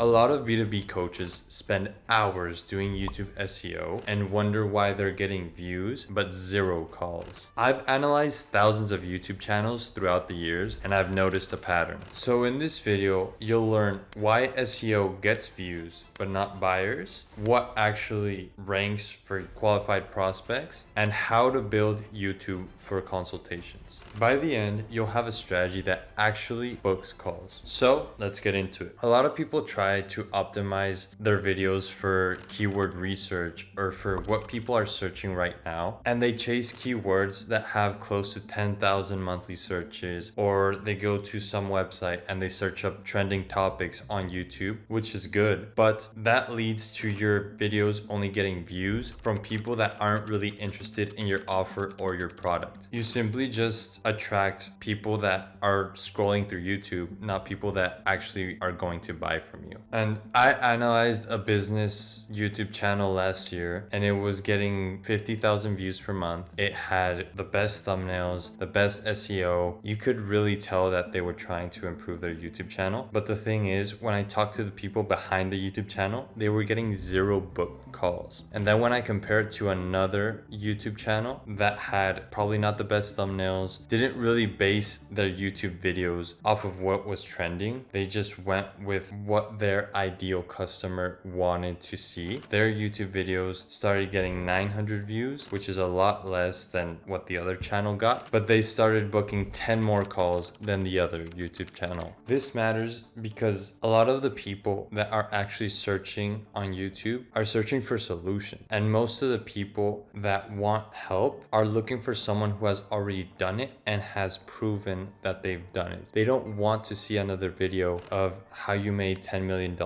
A lot of B2B coaches spend hours doing YouTube SEO and wonder why they're getting views but zero calls. I've analyzed thousands of YouTube channels throughout the years and I've noticed a pattern. So in this video, you'll learn why SEO gets views but not buyers, what actually ranks for qualified prospects, and how to build YouTube for consultations. By the end, you'll have a strategy that actually books calls. So let's get into it. A lot of people try to optimize their videos for keyword research or for what people are searching right now. And they chase keywords that have close to 10,000 monthly searches, or they go to some website and they search up trending topics on YouTube, which is good. But that leads to your videos only getting views from people that aren't really interested in your offer or your product. You simply just attract people that are scrolling through YouTube, not people that actually are going to buy from you. And I analyzed a business YouTube channel last year and it was getting 50,000 views per month. It had the best thumbnails, the best SEO. You could really tell that they were trying to improve their YouTube channel. But the thing is, when I talked to the people behind the YouTube channel, they were getting zero book calls. And then when I compare it to another YouTube channel that had probably not the best thumbnails, didn't really base their YouTube videos off of what was trending. They just went with what their ideal customer wanted to see. Their YouTube videos started getting 900 views, which is a lot less than what the other channel got, but they started booking 10 more calls than the other YouTube channel. This matters because a lot of the people that are actually searching on YouTube are searching for solutions, and most of the people that want help are looking for someone who has already done it and has proven that they've done it. They don't want to see another video of how you made $10 million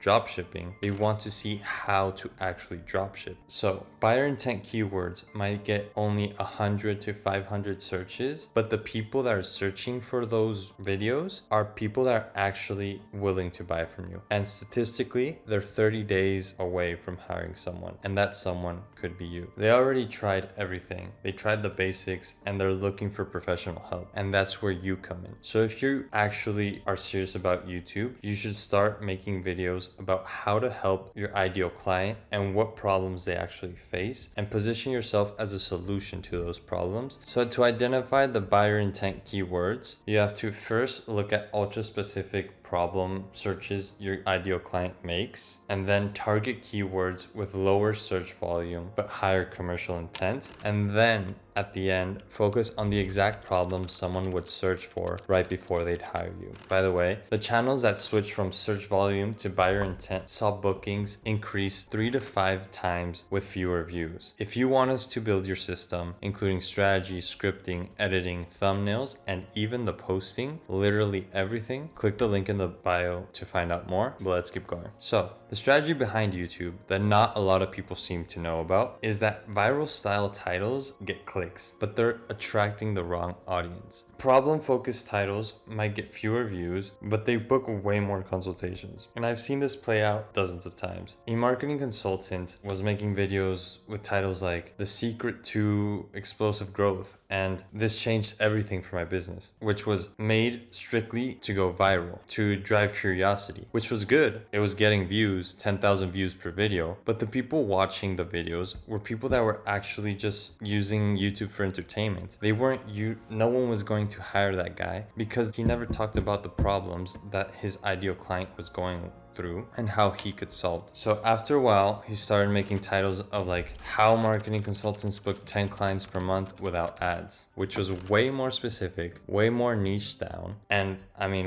drop shipping. They want to see how to actually drop ship. So buyer intent keywords might get only 100 to 500 searches, but the people that are searching for those videos are people that are actually willing to buy from you. And statistically, they're 30 days away from hiring someone, and that someone could be you. They already tried everything. They tried the basics and they're looking for professional help, and that's where you come in. So if you actually are serious about YouTube, you should start making videos about how to help your ideal client and what problems they actually face, and position yourself as a solution to those problems. So to identify the buyer intent keywords, you have to first look at ultra specific problem searches your ideal client makes, and then target keywords with lower search volume but higher commercial intent, and then at the end, focus on the exact problem someone would search for right before they'd hire you. By the way, the channels that switched from search volume to buyer intent saw bookings increase 3 to 5 times with fewer views. If you want us to build your system, including strategy, scripting, editing, thumbnails, and even the posting, literally everything, click the link in the bio to find out more. But let's keep going. So, the strategy behind YouTube that not a lot of people seem to know about is that viral style titles get clicks, but they're attracting the wrong audience. Problem focused titles might get fewer views, but they book way more consultations. And I've seen this play out dozens of times. A marketing consultant was making videos with titles like The Secret to Explosive Growth, and this changed everything for my business, which was made strictly to go viral, to drive curiosity, which was good. It was getting views, 10,000 views per video, but the people watching the videos were people that were actually just using YouTube for entertainment. No one was going to hire that guy because he never talked about the problems that his ideal client was going through and how he could solve. So after a while, he started making titles of like how marketing consultants book 10 clients per month without ads, which was way more specific, way more niche down, and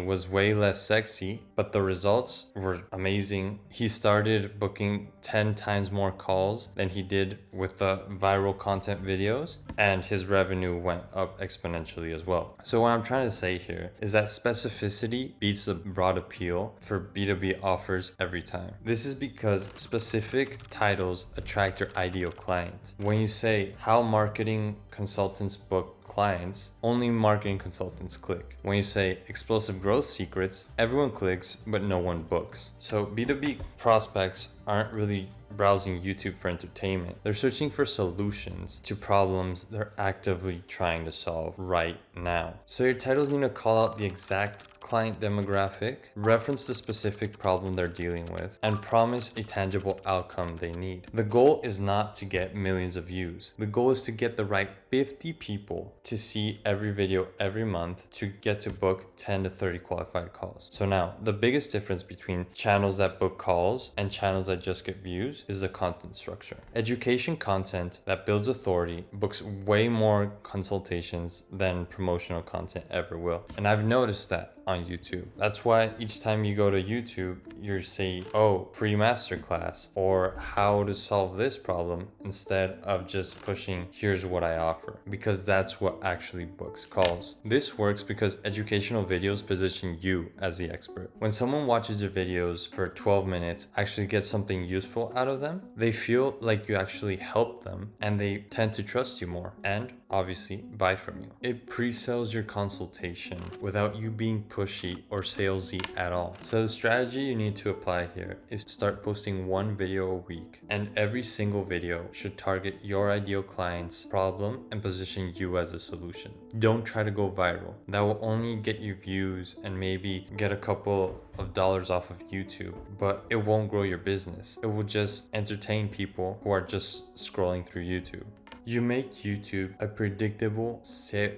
was way less sexy, but the results were amazing. He started booking 10 times more calls than he did with the viral content videos, and his revenue went up exponentially as well. So what I'm trying to say here is that specificity beats the broad appeal for B2B offers every time. This is because specific titles attract your ideal client. When you say how marketing consultants book clients, only marketing consultants click. When you say explosive growth secrets, everyone clicks, but no one books. So B2B prospects aren't really browsing YouTube for entertainment. They're searching for solutions to problems they're actively trying to solve right now. So your titles need to call out the exact client demographic, reference the specific problem they're dealing with, and promise a tangible outcome they need. The goal is not to get millions of views. The goal is to get the right 50 people to see every video every month to get to book 10 to 30 qualified calls. So now, the biggest difference between channels that book calls and channels that just get views is the content structure. Education content that builds authority books way more consultations than promotional content ever will. And I've noticed that on YouTube. That's why each time you go to YouTube, you say, oh, free masterclass or how to solve this problem instead of just pushing, here's what I offer, because that's what actually books calls. This works because educational videos position you as the expert. When someone watches your videos for 12 minutes, actually gets something useful out of them, they feel like you actually helped them and they tend to trust you more and obviously buy from you. It pre-sells your consultation without you being pushy or salesy at all. So the strategy you need to apply here is start posting one video a week, and every single video should target your ideal client's problem and position you as a solution. Don't try to go viral. That will only get you views and maybe get a couple of dollars off of YouTube, but it won't grow your business. It will just entertain people who are just scrolling through YouTube. You make YouTube a predictable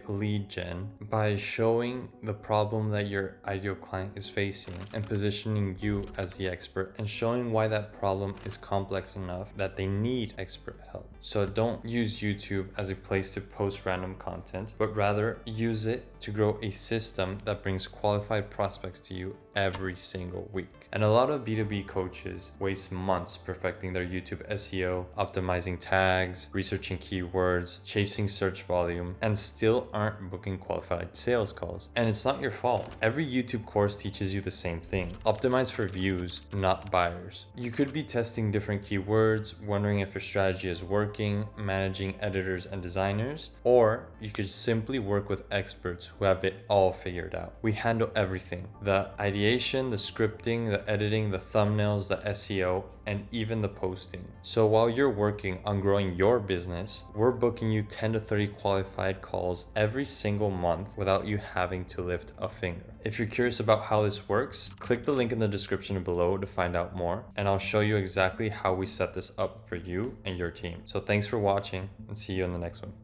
lead gen by showing the problem that your ideal client is facing and positioning you as the expert and showing why that problem is complex enough that they need expert help. So don't use YouTube as a place to post random content, but rather use it to grow a system that brings qualified prospects to you every single week. And a lot of B2B coaches waste months perfecting their YouTube SEO, optimizing tags, researching keywords, chasing search volume, and still aren't booking qualified sales calls. And it's not your fault. Every YouTube course teaches you the same thing. Optimize for views, not buyers. You could be testing different keywords, wondering if your strategy is working, managing editors and designers, or you could simply work with experts who have it all figured out. We handle everything: the ideation, the scripting, the editing, the thumbnails, the SEO, and even the posting. So while you're working on growing your business, we're booking you 10 to 30 qualified calls every single month without you having to lift a finger. If you're curious about how this works, click the link in the description below to find out more, and I'll show you exactly how we set this up for you and your team. So thanks for watching, and see you in the next one.